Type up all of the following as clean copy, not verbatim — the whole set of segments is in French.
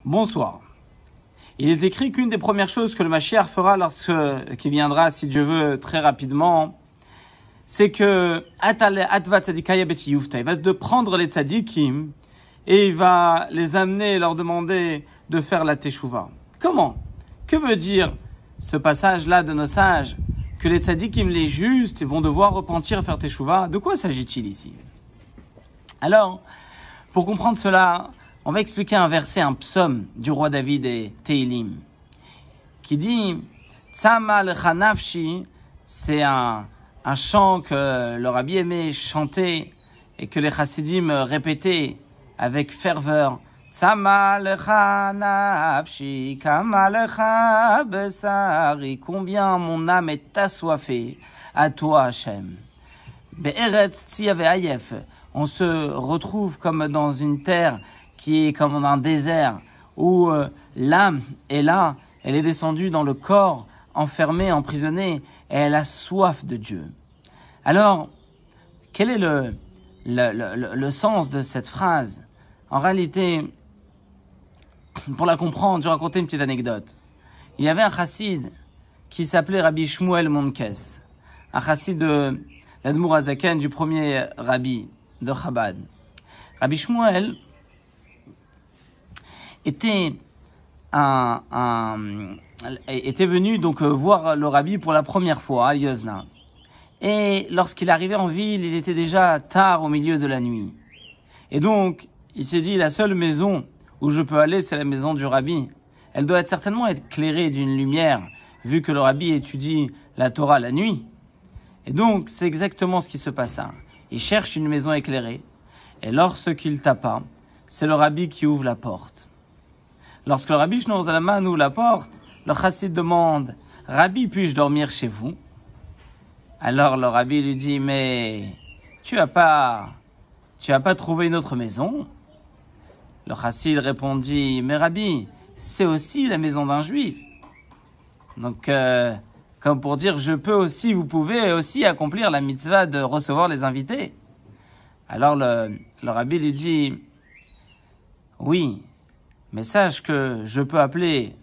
Bonsoir. Il est écrit qu'une des premières choses que le Mashiach fera qui viendra, si Dieu veut, très rapidement, c'est que il va prendre les tzadikim et il va les amener et leur demander de faire la teshuva. Comment? Que veut dire ce passage-là de nos sages? Que les tzadikim, les justes, vont devoir repentir et faire teshuva? De quoi s'agit-il ici? Alors, pour comprendre cela, on va expliquer un verset, un psaume du roi David et Tehilim, qui dit Tzama lecha nafshi, c'est un chant que le Rabbi aimait chanter et que les chassidim répétaient avec ferveur. Tzama lecha nafshi, kama lecha besari, combien mon âme est assoiffée à toi, Hachem. Be'eretz tzia ve'ayef, on se retrouve comme dans une terre qui est comme dans un désert, où l'âme est là, elle est descendue dans le corps, enfermée, emprisonnée, et elle a soif de Dieu. Alors, quel est le sens de cette phrase? En réalité, pour la comprendre, je vais raconter une petite anecdote. Il y avait un chassid qui s'appelait Rabbi Shmuel Monkes, un chassid de l'Admour HaZaken, du premier rabbi de Chabad. Rabbi Shmuel était venu donc voir le rabbi pour la première fois à Yozna. Et lorsqu'il arrivait en ville, il était déjà tard au milieu de la nuit. Et donc, il s'est dit, la seule maison où je peux aller, c'est la maison du rabbi. Elle doit certainement être éclairée d'une lumière, vu que le rabbi étudie la Torah la nuit. Et donc, c'est exactement ce qui se passa. Il cherche une maison éclairée. Et lorsqu'il tapa, c'est le rabbi qui ouvre la porte. Lorsque le Rabbi Shneur Zalman ouvre la porte, le chassid demande « Rabbi, puis-je dormir chez vous ?» Alors le Rabbi lui dit « Mais tu as pas trouvé une autre maison ?» Le chassid répondit « Mais Rabbi, c'est aussi la maison d'un juif. » Donc, comme pour dire « vous pouvez aussi accomplir la mitzvah de recevoir les invités. » Alors le Rabbi lui dit « Oui, mais sache que je peux appeler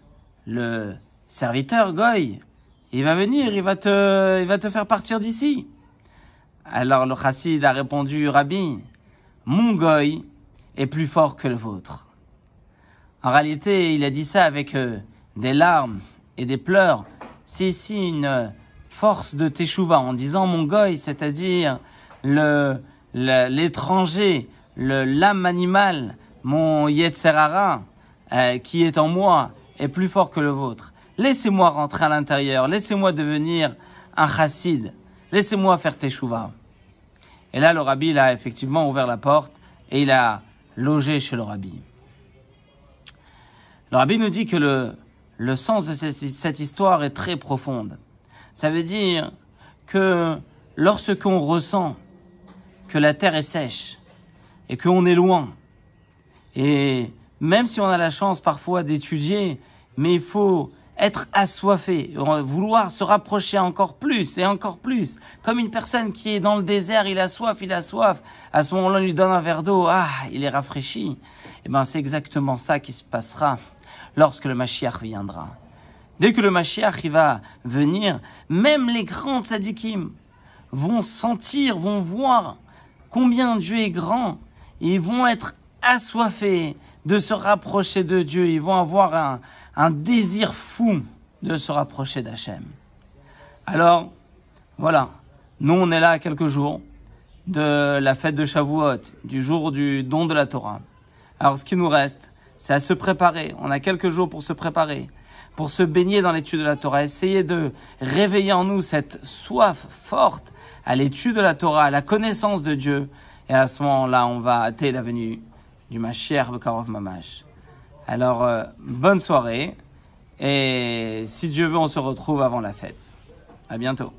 le serviteur Goy. Il va venir, il va te faire partir d'ici. » Alors le chassid a répondu, Rabbi, mon Goy est plus fort que le vôtre. En réalité, il a dit ça avec des larmes et des pleurs. C'est ici une force de teshuva en disant mon Goy, c'est-à-dire l'étranger, l'âme animale, mon Yetzerara, qui est en moi, est plus fort que le vôtre. Laissez-moi rentrer à l'intérieur, laissez-moi devenir un chassid, laissez-moi faire teshuva. Et là, le rabbi, il a effectivement ouvert la porte et il a logé chez le rabbi. Le rabbi nous dit que le sens de cette histoire est très profonde. Ça veut dire que lorsqu'on ressent que la terre est sèche et qu'on est loin, et même si on a la chance parfois d'étudier, mais il faut être assoiffé, vouloir se rapprocher encore plus et encore plus. Comme une personne qui est dans le désert, il a soif. À ce moment-là, on lui donne un verre d'eau, il est rafraîchi. Et ben, c'est exactement ça qui se passera lorsque le Mashiach viendra. Dès que le Mashiach il va venir, même les grands tzadikim vont sentir, vont voir combien Dieu est grand. Ils vont être assoiffés de se rapprocher de Dieu. Ils vont avoir un désir fou de se rapprocher d'Hachem. Alors, voilà. Nous, on est là à quelques jours de la fête de Shavuot, du jour du don de la Torah. Alors, ce qui nous reste, c'est à se préparer. On a quelques jours pour se préparer, pour se baigner dans l'étude de la Torah, essayer de réveiller en nous cette soif forte à l'étude de la Torah, à la connaissance de Dieu. Et à ce moment-là, on va hâter la venue du Mashiach Bekarov Mamash. Alors, bonne soirée. Et si Dieu veut, on se retrouve avant la fête. À bientôt.